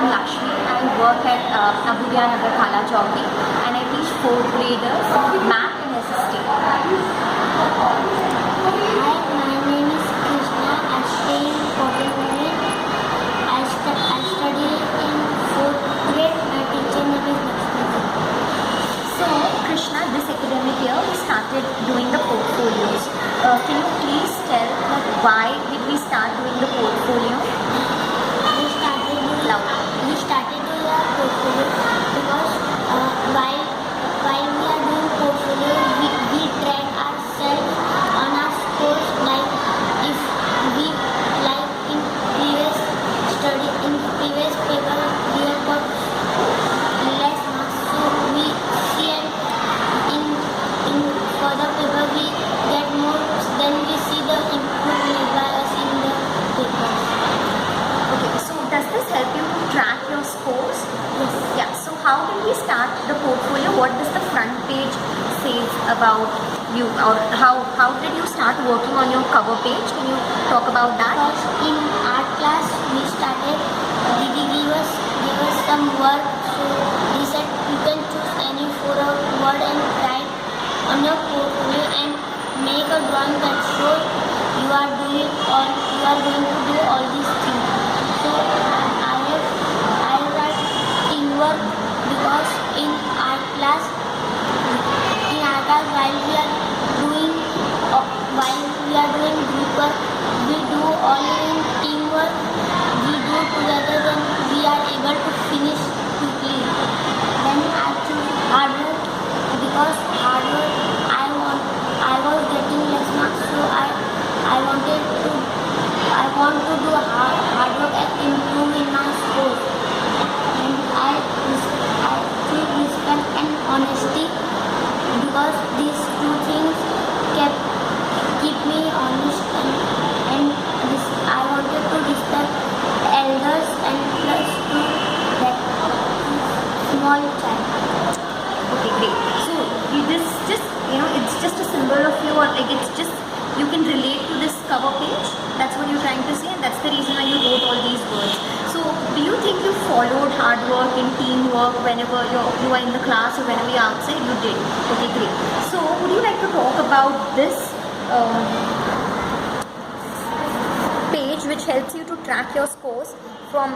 Lakshmi. I work at Abudya Nagar Khala Chowki and I teach 4th graders math and SST. Hi, my name is Krishna. I stay in Potterville. I study in 4th grade. My teacher name is Lakshmi. So Krishna, this academic year we started doing the portfolios. Can you please tell that why did we start doing the portfolio? We started doing our portfolio because while we are doing portfolio, we track ourselves on our scores. Like if we like in previous paper we have got less marks, so we see and in further paper we get more. Then we see the improvement by us in the papers. Okay, so does this help you to track your scores? Yes. Yeah, so how did we start the portfolio? What does the front page says about you, or how did you start working on your cover page? Can you talk about that? First in art class we started, Didi gave us some work, so he said you can choose any for a word and write on your portfolio and make a drawing that shows you are going to do all these things. So I write teamwork because in art class while we are doing group work, we do all in teamwork. We do together, then we are able to finish quickly. Then I choose hard work because hard work I was getting less marks, so I want to do hard work and improve in my score. And I choose respect and honesty because these two things keep me honest and I wanted to respect elders and plus to that small child. Okay, great. So this just, it's just a symbol of you, or like it's just you can relate to this cover page. That's what you're trying to say, and that's the reason why you wrote all these words. So do you think you followed hard work and teamwork whenever you are in the class or whenever you're outside? You did. Okay, great. So would you like to talk about this page which helps you to track your scores from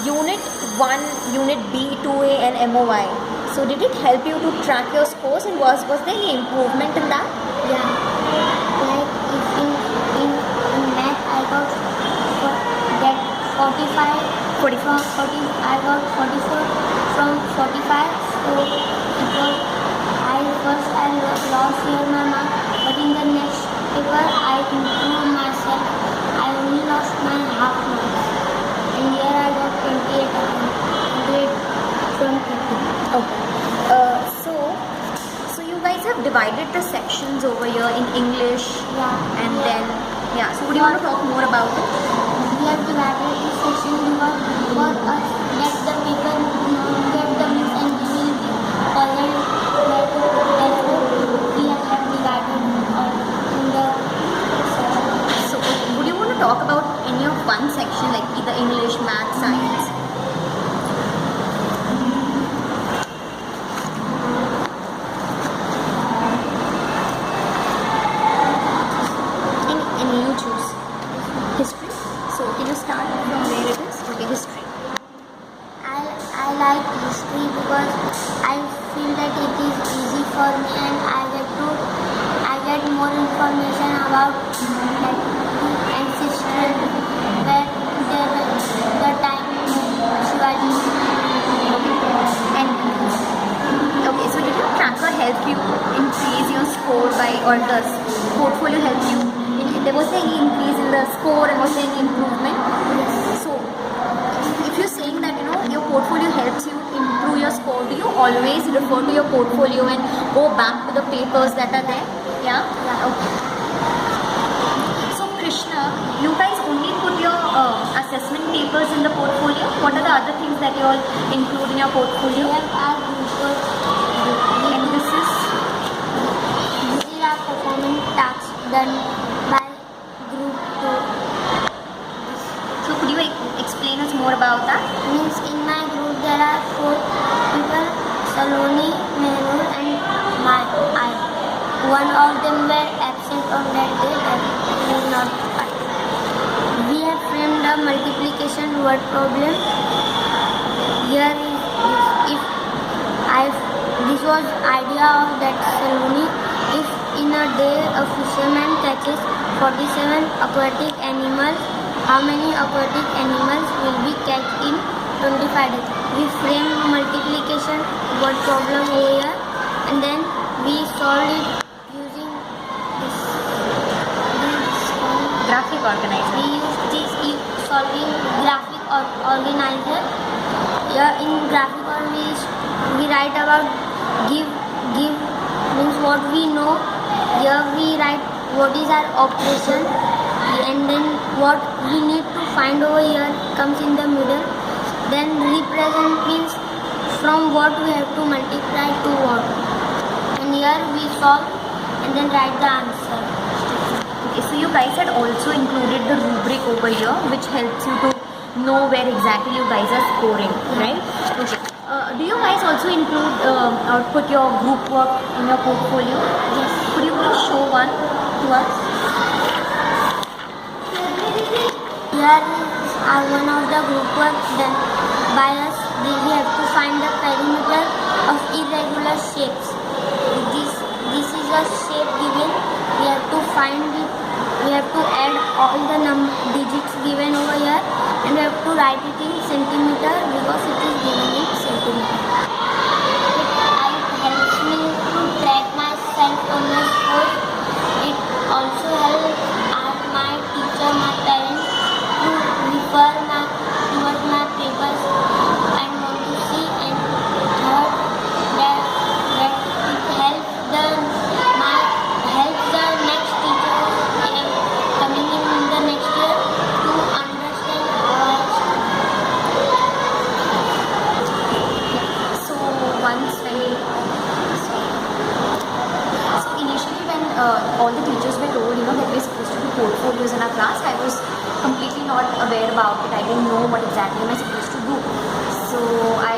Unit 1, Unit B, 2A and MOI? So did it help you to track your scores, and was there any improvement in that? Yeah, like if in math I got 45 I got 44 from 45, so it was I lost here my mark, but in the next paper I improved myself. I only lost my half marks, and here I got 28 from 50. Okay. So you guys have divided the sections over here in English, Yeah. and then so would you want to talk more about it? We have divided the session because for us let the people get the mix and we will be puzzled. Therefore we have divided in the session. So would you want to talk about any of one section, like either English, math, science? Any you choose. History. So can you start from where it is? Okay, history. I like history because I feel that it is easy for me and I get more information about like ancestral where the time Shivaji. And okay, so did your tracker help you increase your score or does portfolio help you? There was any increase in the score and was there any improvement? So if you're saying that your portfolio helps you improve your score, do you always refer to your portfolio and go back to the papers that are there? Yeah? Okay. So Krishna, you guys only put your assessment papers in the portfolio. What are the other things that you all include in your portfolio? We have our group work. And this is our performance tasks done by group 2. So could you explain us more about that? Means in my Saloni, Mehrul and I. One of them were absent on that day and will not part. We have framed a multiplication word problem. Here is this was idea of that Saloni. If in a day a fisherman catches 47 aquatic animals, how many aquatic animals will be catch in 25 days? We frame multiplication word problem over here and then we solve it using this Graphic organizer. we use this solving graphic or organizer. Here in graphic or we write about give means what we know. Here we write what is our operation and then what we need to find over here comes in the middle. Then represent means from what we have to multiply to what. And here we solve and then write the answer. Okay, so you guys had also included the rubric over here, which helps you to know where exactly you guys are scoring, right? Okay. Do you guys also include or put your group work in your portfolio? Yes. Could you please show one to us? Here is one of the group work done by us. We have to find the perimeter of irregular shapes. This is a shape given. We have to find it. We have to add all the digits given over here and we have to write it in centimeter because it is given in centimeter. It helps me to track myself on my score. It also helps my teacher, my parents to refer towards my papers and want to see. And third, that it helps the next teacher coming in the next year to understand our. So once so initially when all the teachers were told, that we're supposed to do portfolios in our class, I was completely not aware about it. I didn't know what exactly am I supposed to do. So I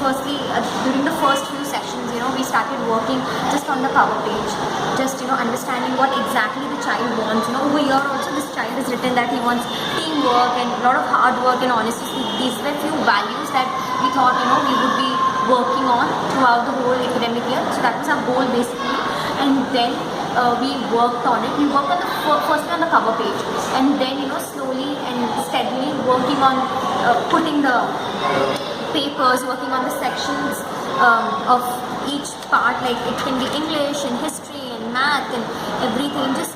firstly, during the first few sessions, we started working just on the cover page, just understanding what exactly the child wants. Over here also this child has written that he wants teamwork and a lot of hard work and honesty. These were few values that we thought we would be working on throughout the whole academic year. So that was our goal basically, and then we worked on it. We worked on firstly on the cover page, and then slowly and steadily working on putting the papers, working on the sections of each part, like it can be English and history and math and everything. Just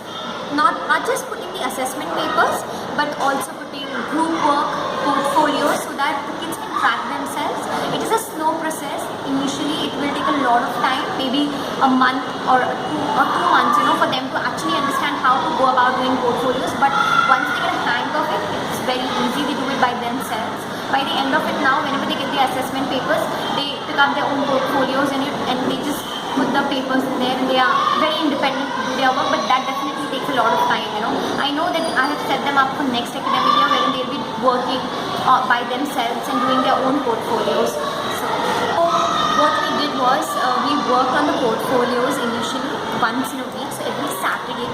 not just putting the assessment papers, but also putting group work, portfolios, so that the kids can track themselves. It is a slow process. Initially, it will take a lot of time, maybe a month or 2 months, for them to actually understand how to go about doing portfolios. But once they get a hang of it, it's very easy. They do it by themselves. By the end of it now, whenever they get the assessment papers, they pick up their own portfolios and they just put the papers in there, and they are very independent to do their work. But that definitely takes a lot of time. I know that I have set them up for next academic year, wherein they'll be working by themselves and doing their own portfolios. So what we did was we worked on the portfolios initially once in a week. So every Saturday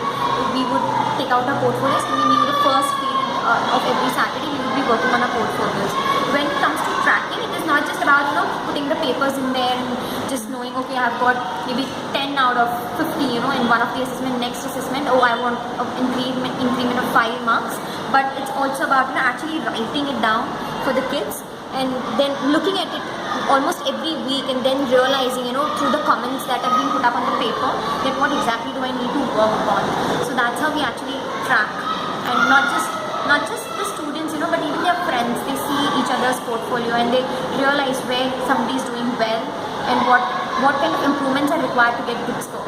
we would take out our portfolios, and we knew the first period of every Saturday we would be working on our portfolios. When it comes to tracking, it is not just about putting the papers in there and just knowing, okay, I've got maybe 10 out of 50 in one of the assessment. Next assessment, I want an increment of 5 marks. But it's also about actually writing it down for the kids and then looking at it almost every week, and then realizing through the comments that have been put up on the paper that what exactly do I need to work upon. So that's how we actually track, and not just the students, but even their friends. They see each other's portfolio and they realize where somebody is doing well and what kind of improvements are required to get good scores.